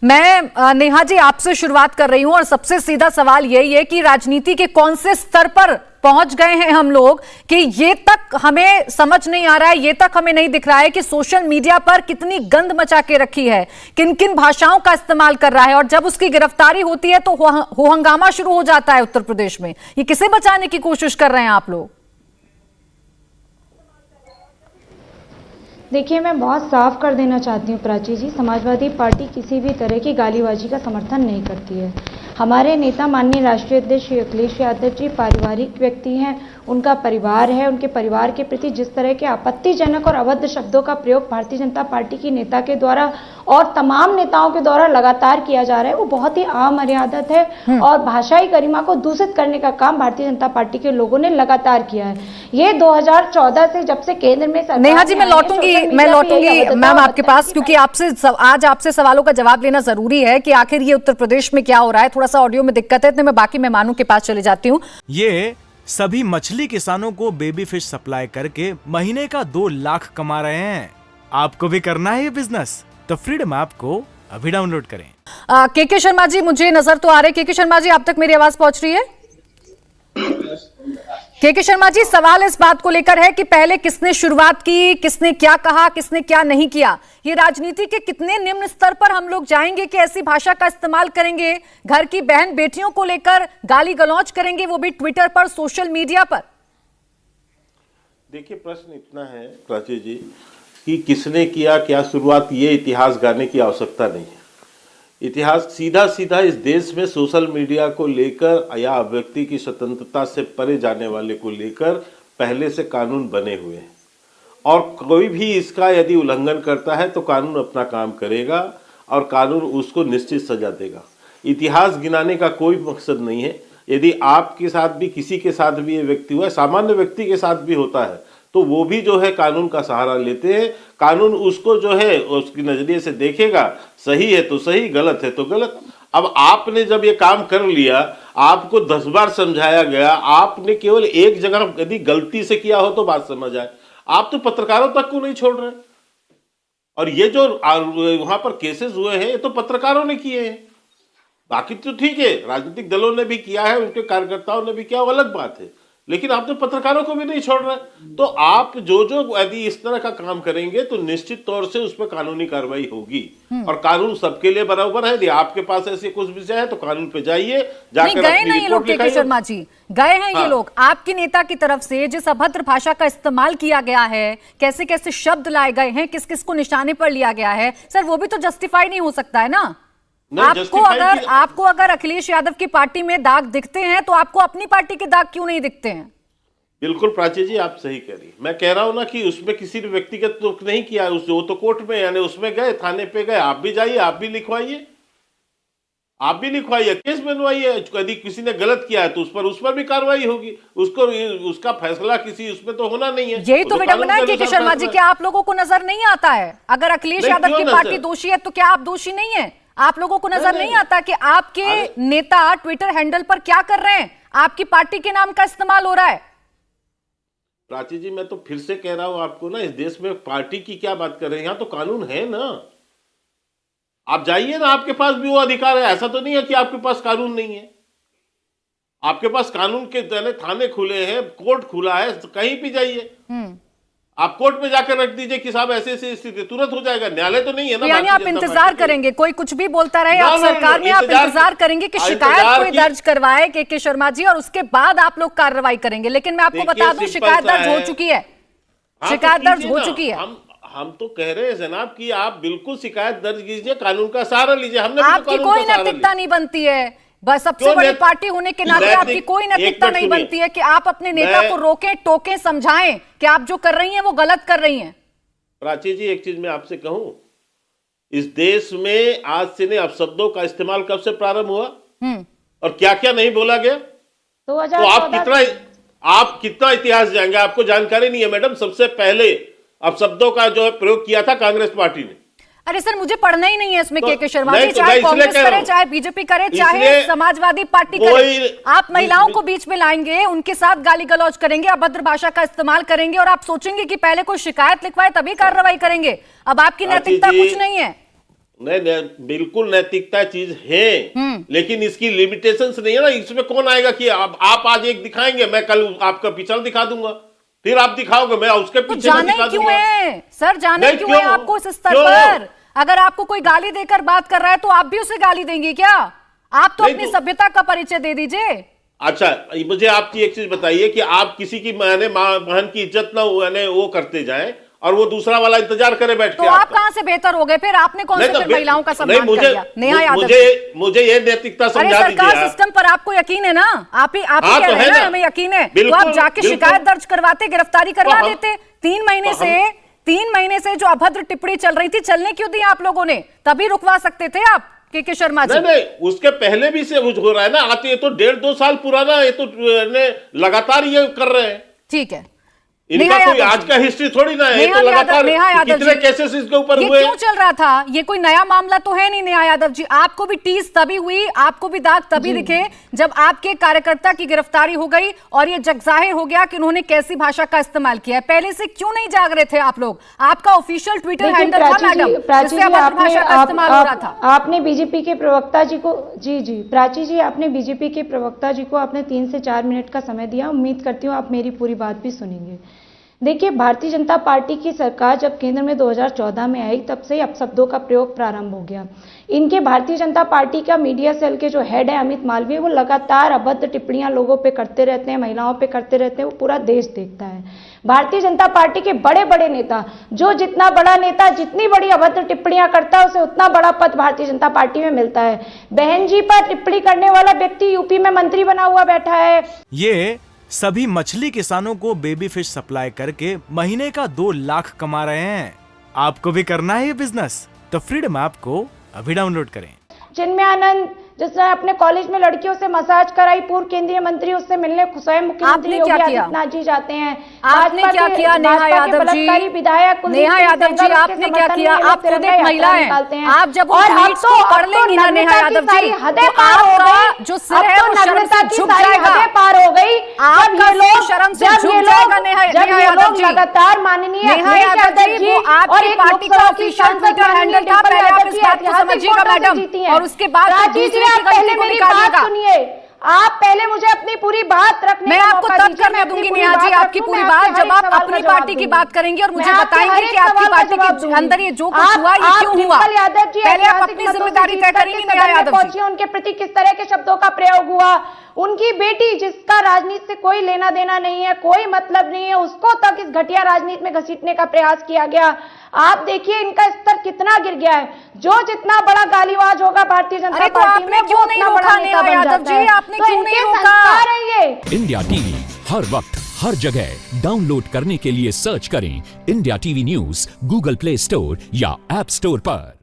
मैं नेहा जी आपसे शुरुआत कर रही हूं और सबसे सीधा सवाल यही है कि राजनीति के कौन से स्तर पर पहुंच गए हैं हम लोग कि ये तक हमें समझ नहीं आ रहा है, ये तक हमें नहीं दिख रहा है कि सोशल मीडिया पर कितनी गंद मचा के रखी है, किन किन भाषाओं का इस्तेमाल कर रहा है, और जब उसकी गिरफ्तारी होती है तो हो हंगामा शुरू हो जाता है उत्तर प्रदेश में। ये किसे बचाने की कोशिश कर रहे हैं आप लोग? देखिए, मैं बहुत साफ कर देना चाहती हूँ प्राची जी, समाजवादी पार्टी किसी भी तरह की गालीबाजी का समर्थन नहीं करती है। हमारे नेता माननीय राष्ट्रीय अध्यक्ष श्री अखिलेश यादव जी पारिवारिक व्यक्ति हैं, उनका परिवार है, उनके परिवार के प्रति जिस तरह के आपत्तिजनक और अभद्र शब्दों का प्रयोग भारतीय जनता पार्टी की नेता के द्वारा और तमाम नेताओं के द्वारा लगातार किया जा रहा है, वो बहुत ही अमर्यादित है और भाषाई गरिमा को दूषित करने का काम भारतीय जनता पार्टी के लोगों ने लगातार किया है। ये 2014 से जब से केंद्र में सरकार, नेहा जी मैं लौटूंगी मैम आपके पास, क्योंकि आज आपसे सवालों का जवाब लेना जरूरी है कि आखिर ये उत्तर प्रदेश में क्या हो रहा है। थोड़ा सा ऑडियो में दिक्कत है, इतने मैं बाकी मेहमानों के पास चले जाती हूँ। ये सभी मछली किसानों को बेबी फिश सप्लाई करके महीने का 2 लाख कमा रहे हैं। आपको भी करना है ये बिजनेस? तो फ्रीडम ऐप को अभी डाउनलोड करें। के शर्मा जी, मुझे नजर तो आ रहे के शर्मा जी, आप तक मेरी आवाज पहुंच रही है? के शर्मा जी, सवाल इस बात को लेकर है कि पहले किसने शुरुआत की, किसने क्या कहा, किसने क्या नहीं किया। ये राजनीति के कितने निम्न स्तर पर हम लोग जाएंगे कि ऐसी भाषा का इस्तेमाल करेंगे, घर की बहन बेटियों को लेकर गाली गलौज करेंगे, वो भी ट्विटर पर, सोशल मीडिया पर। देखिए, प्रश्न इतना है प्राची जी कि किसने किया, क्या शुरुआत, ये इतिहास गाने की आवश्यकता नहीं है। इतिहास सीधा सीधा इस देश में सोशल मीडिया को लेकर या व्यक्ति की स्वतंत्रता से परे जाने वाले को लेकर पहले से कानून बने हुए हैं, और कोई भी इसका यदि उल्लंघन करता है तो कानून अपना काम करेगा और कानून उसको निश्चित सजा देगा। इतिहास गिनाने का कोई मकसद नहीं है। यदि आपके साथ भी, किसी के साथ भी ये व्यक्ति हुआ है, सामान्य व्यक्ति के साथ भी होता है, तो वो भी जो है कानून का सहारा लेते हैं। कानून उसको जो है उसकी नजरिए से देखेगा, सही है तो सही, गलत है तो गलत। अब आपने जब ये काम कर लिया, आपको 10 बार समझाया गया, आपने केवल एक जगह यदि गलती से किया हो तो बात समझ आए, आप तो पत्रकारों तक को नहीं छोड़ रहे। और ये जो वहां पर केसेस हुए हैं, ये तो पत्रकारों ने किए हैं। बाकी तो ठीक है, राजनीतिक दलों ने भी किया है, उनके कार्यकर्ताओं ने भी किया, वो अलग बात है, लेकिन आप तो पत्रकारों को भी नहीं छोड़ रहे। तो आप जो यदि इस तरह का काम करेंगे तो निश्चित तौर से उस पर कानूनी कार्रवाई होगी, और कानून सबके लिए बराबर है। यदि आपके पास ऐसे कुछ विषय है तो कानून पे जाइए, जाकर गए नहीं लोग। के शर्मा जी, गए हैं ये लोग आपकी नेता की तरफ से, जिस अभद्र भाषा का इस्तेमाल किया गया है, कैसे कैसे शब्द लाए गए हैं, किस किस को निशाने पर लिया गया है, सर वो भी तो जस्टिफाई नहीं हो सकता है ना। आपको अगर अखिलेश यादव की पार्टी में दाग दिखते हैं तो आपको अपनी पार्टी के दाग क्यों नहीं दिखते हैं? बिल्कुल प्राची जी, आप सही कह रही हैं। मैं कह रहा हूं ना कि उसमें किसी भी व्यक्तिगत तो नहीं किया, वो तो कोर्ट में, यानी उसमें गए, थाने पे गए, आप भी जाइए, आप भी लिखवाइए, केस बनवाइए। यदि किसी ने गलत किया है तो उस पर भी कार्रवाई होगी, उसको उसका फैसला किसी उसमें तो होना नहीं है। यही तो विडंबना है के शर्मा जी, क्या आप लोगों को नजर नहीं आता है? अगर अखिलेश यादव की पार्टी दोषी है तो क्या आप दोषी नहीं है? आप लोगों को नजर नहीं आता कि आपके नेता ट्विटर हैंडल पर क्या कर रहे हैं? आपकी पार्टी के नाम का इस्तेमाल हो रहा है। प्राची जी, मैं तो फिर से कह रहा हूं आपको ना, इस देश में पार्टी की क्या बात कर रहे हैं, यहां तो कानून है ना। आप जाइए ना, आपके पास भी वो अधिकार है। ऐसा तो नहीं है कि आपके पास कानून नहीं है। आपके पास कानून के थाने खुले हैं, कोर्ट खुला है, कहीं भी जाइए। आप कोर्ट में जाकर रख दीजिए कि साहब ऐसे ऐसी स्थिति, तुरंत हो जाएगा। न्यायालय तो नहीं है ना। यानी आप इंतजार करेंगे, कोई कुछ भी बोलता रहे, आप सरकार में आप इंतजार करेंगे कि शिकायत कोई दर्ज करवाए के शर्मा जी, और उसके बाद आप लोग कार्रवाई करेंगे। लेकिन मैं आपको बता दूं, शिकायत दर्ज हो चुकी है, शिकायत दर्ज हो चुकी है। हम तो कह रहे हैं जनाब कि आप बिल्कुल शिकायत दर्ज कीजिए, कानून का सहारा लीजिए। हमने आपकी कोई नैतिकता नहीं बनती है, बस सबसे बड़ी पार्टी होने के नाते आपकी कोई नैतिकता नहीं बनती है कि आप अपने नेता को रोकें, टोकें, समझाएं कि आप जो कर रही हैं वो गलत कर रही हैं। प्राची जी, एक चीज मैं आपसे कहूं, इस देश में आज से नहीं, अपशब्दों का इस्तेमाल कब से प्रारंभ हुआ और क्या क्या नहीं बोला गया, तो आप कितना इतिहास जाएंगे? आपको जानकारी नहीं है मैडम। सबसे पहले अपशब्दों का जो प्रयोग किया था कांग्रेस पार्टी ने। अरे सर, मुझे पढ़ना ही नहीं है इसमें के शर्मा जी, चाहे कांग्रेस करे, चाहे बीजेपी करे, चाहे समाजवादी पार्टी करे, आप महिलाओं को बीच में लाएंगे, उनके साथ गाली गलौज करेंगे, अभद्र भाषा का इस्तेमाल करेंगे, और आप सोचेंगे कि पहले कोई शिकायत लिखवाए तभी कार्रवाई करेंगे। अब आपकी नैतिकता कुछ नहीं है। बिल्कुल नैतिकता चीज है, लेकिन इसकी लिमिटेशंस नहीं है ना। इसमें कौन आएगा कि आप आज एक दिखाएंगे, मैं कल आपका पिछड़ दिखा दूंगा, फिर आप दिखाओगे, मैं उसके तो पीछे जाने दिखा क्यों दूंगा। है सर, जाने नहीं, क्यों है आपको इस स्तर पर? अगर आपको कोई गाली देकर बात कर रहा है तो आप भी उसे गाली देंगे क्या? आप तो अपनी सभ्यता का परिचय दे दीजिए। अच्छा, मुझे आपकी एक चीज बताइए कि आप किसी की बहन की इज्जत ना वो करते जाएं और वो दूसरा वाला इंतजार करे बैठ के, तो आप कहाँ से बेहतर हो गए फिर? आपने कौन से फिर महिलाओं का सम्मान कर दिया? नेहा यादव, मुझे ये नैतिकता समझा दीजिए। सरकार सिस्टम पर आपको यकीन है ना? आप ही कह रहे हैं ना हमें यकीन है, तो आप जाके शिकायत दर्ज करवाते, गिरफ्तारी करवा देते। 3 महीने से जो अभद्र टिप्पणी चल रही थी, चलने क्यों दी आप लोगों ने? तभी रुकवा सकते थे आप के शर्मा जी। नहीं, उसके पहले भी से हो रहा है ना, आते ये तो 1.5-2 साल पुराना, ये तो लगातार ये कर रहे हैं। ठीक है, इनका कोई आज का हिस्ट्री थोड़ी ना है, तो लगातार कितने केसेस इसके ऊपर हुए। क्यों चल रहा था? ये कोई नया मामला तो है नहीं नेहा यादव जी। आपको भी टीस तभी हुई, आपको भी दाग तभी दिखे जब आपके कार्यकर्ता की गिरफ्तारी हो गई और ये जगजाहिर हो गया कि उन्होंने कैसी भाषा का इस्तेमाल किया है। पहले से क्यों नहीं जाग रहे थे आप लोग? आपका ऑफिशियल ट्विटर हैंडल था मैडम, जिससे अभद्र भाषा का इस्तेमाल हो रहा था। आपने बीजेपी के प्रवक्ता जी को, जी प्राची जी, आपने बीजेपी के प्रवक्ता जी को आपने 3 से 4 मिनट का समय दिया। उम्मीद करती हूँ आप मेरी पूरी बात भी सुनेंगे। देखिए, भारतीय जनता पार्टी की सरकार जब केंद्र में 2014 में आई, तब से अपशब्दों का प्रयोग प्रारंभ हो गया। इनके भारतीय जनता पार्टी का मीडिया सेल के जो हेड है अमित मालवीय, वो लगातार अभद्र टिप्पणियां लोगों पे करते रहते हैं, महिलाओं पे करते रहते हैं। वो पूरा देश देखता है। भारतीय जनता पार्टी के बड़े बड़े नेता, जो जितना बड़ा नेता जितनी बड़ी अभद्र टिप्पणियां करता है, उसे उतना बड़ा पद भारतीय जनता पार्टी में मिलता है। बहन जी पर टिप्पणी करने वाला व्यक्ति यूपी में मंत्री बना हुआ बैठा है। ये सभी मछली किसानों को बेबी फिश सप्लाई करके महीने का 2 लाख कमा रहे हैं। आपको भी करना है ये बिजनेस? तो फ्रीडम ऐप को अभी डाउनलोड करें। चिन्मय आनंद जिसने अपने कॉलेज में लड़कियों से मसाज कराई, पूर्व केंद्रीय मंत्री उससे मिलने स्वयं मुख्यमंत्री योगी आदित्यनाथ जी जाते हैं। आपने क्या किया नेहा यादव जी? विधायक नेहा यादव जी, आपने क्या किया? आप खुद एक महिला हैं। आप जब उन ट्वीट्स को पढ़ लेंगी ना नेहा यादव जी, तो आपका जो सिर है वो शर्म से झुक जाएगा। पार हो गई। आपका सिर शर्म से झुक जाएगा नेहा यादव जी। लगातार माननीय नेहा यादव जी, वो आपकी पार्टी का ऑफिशियल ट्विटर हैंडल था। पहले आप इस बात को समझिएगा मैडम, और उसके बाद पहले मेरी बात सुनिए। आप पहले मुझे अपनी पूरी बात रखने मैं आपको तब करने दूंगी नेहा जी आपकी पूरी बात, जब आप अपनी पार्टी की बात करेंगे और मुझे बताएंगे कि आपकी पार्टी के अंदर ये जो कुछ हुआ ये क्यों हुआ। पहले आप अपनी जिम्मेदारी तय करेंगी नेहा यादव जी। उनके प्रति किस तरह के शब्दों का प्रयोग हुआ, उनकी बेटी जिसका राजनीति से कोई लेना देना नहीं है, कोई मतलब नहीं है, उसको तक इस घटिया राजनीति में घसीटने का प्रयास किया गया। आप देखिए इनका स्तर कितना गिर गया है। जो जितना बड़ा गालीवाज होगा भारतीय जनता पार्टी में, क्यों नहीं रोका नेहा यादव जी? आपने क्यों नहीं रोका? इंडिया टीवी हर वक्त हर जगह डाउनलोड करने के लिए सर्च करें India TV news Google play store या ऐप स्टोर पर।